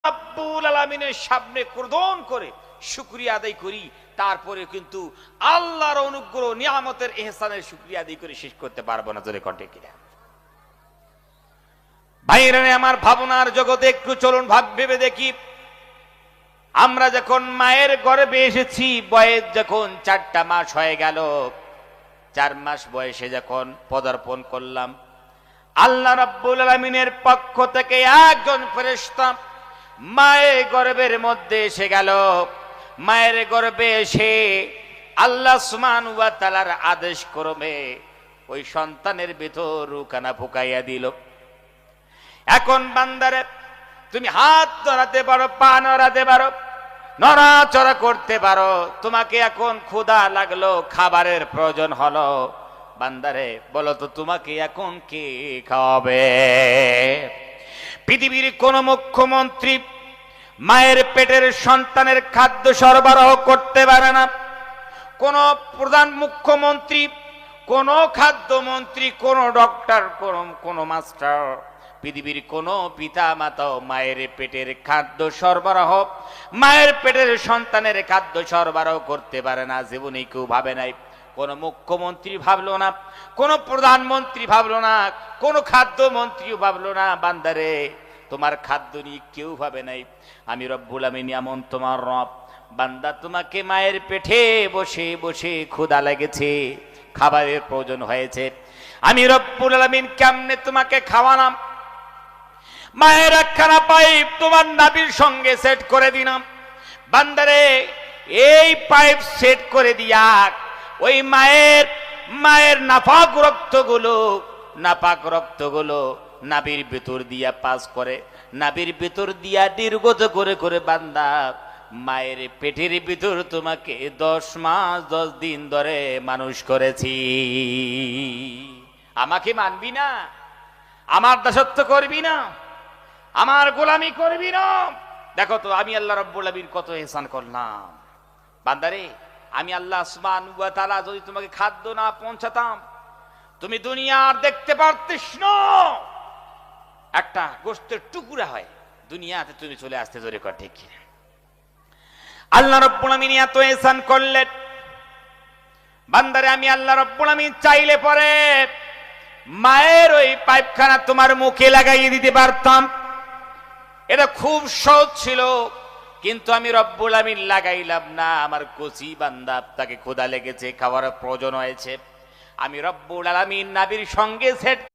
রব্বুল আলামিনের সামনে ক্রোধন করে শুকরিয়া আদায় করি, তারপরে কিন্তু আল্লাহর অনুগ্রহ নিয়ামতের ইহসানের শুকরিয়া আদায় করে শেষ করতে পারবো না। জোরে কণ্ঠে কিনা ভাইরা আমার ভাবনার জগতে একটু চলুন ভেবে দেখি, আমরা যখন মায়ের গর্ভে এসেছি, বয়স যখন 4টা মাস হয়ে গেল, 4 মাস বয়সে যখন পদার্পণ করলাম, আল্লাহ রাব্বুল আলামিনের পক্ষ থেকে একজন ফেরেশতা মায়ের গর্ভের মধ্যে এসে গেল। মায়ের গর্ভে এসে আল্লাহ সুবহানাহু ওয়া তাআলার আদেশ ক্রমে ওই সন্তানের ভিতর রুকানা ফুকাইয়া দিল। এখন বান্দারে তুমি হাত নড়াতে পারো, পা নড়াতে পারো, নড়াচড়া করতে পারো, তোমাকে এখন ক্ষুধা লাগলো, খাবারের প্রয়োজন হলো, বান্দারে বলো তো তোমাকে এখন কে খাওয়াবে? পৃথিবীর কোন মুখ্যমন্ত্রী মায়ের পেটের সন্তানের খাদ্য সরবরাহ করতে পারে না। কোন প্রধান মুখ্যমন্ত্রী, কোন খাদ্যমন্ত্রী, কোন ডক্টর, কোন মাস্টার, পৃথিবীর কোন পিতা মাতাও মায়ের পেটের খাদ্য সরবরাহ, মায়ের পেটের সন্তানের খাদ্য সরবরাহ করতে পারে না। জীবনে কেউ ভাবে নাই, কোন মুখ্যমন্ত্রী ভাবলো না, কোন প্রধানমন্ত্রী ভাবলো না, কোন খাদ্যমন্ত্রীও ভাবলো না। বান্দারে তোমার খাদ্য নিয়ে কেউ ভাবে নাই। আমি রব্বুল আমিন এমন তোমার রব, বান্দা তোমাকে মায়ের পেটে বসে বসে ক্ষুধা লেগেছে, খাবারের প্রয়োজন হয়েছে, আমি রব্বুল আমিন কেমনে তোমাকে খাওয়ালাম? মায়ের একখানা পাইপ তোমার নাভির সঙ্গে সেট করে দিলাম। বান্দারে এই পাইপ সেট করে দিয়া ওই মায়ের নাপাক রক্তগুলো নাভির ভিতর দিয়া পাস করে, নাভির ভিতর দিয়া নির্গত করে করে বান্দা মায়ের পেটের ভিতর তোমাকে 10 মাস 10 দিন ধরে মানুষ করেছি। আমাকে মানবি না? আমার দাসত্ব করবি না? আমার গোলামি করবি না? দেখো তো আমি আল্লাহ রাব্বুল আলামিন কত ইহসান করলাম। বান্দারে আমি আল্লাহ সুবহানাহু ওয়া তাআলা যদি তোমাকে খাদ্য না পৌঁছাতাম, তুমি দুনিয়া আর দেখতে পারতিস না। একটা গোশতের টুকরা হয় দুনিয়াতে তুমি চলে আসতে। জোরে কর ঠিক কিনা? আল্লাহ রাব্বুল আমিন এত ইহসান করলেন। বান্দারে আমি আল্লাহ রাব্বুল আমিন চাইলে পরে মায়ের ওই পাইপখানা তোমার মুখে লাগাইয়ে দিতে পারতাম। এটা খুব সহজ ছিল, কিন্তু আমি রব্বুল আমিন লাগাইলাম না। আমার কচি বান্দা, তাকে ক্ষুধা লেগেছে, খাওয়ার প্রয়োজন হয়েছে, আমি রব্বুল আমিন নাভির সঙ্গে সেট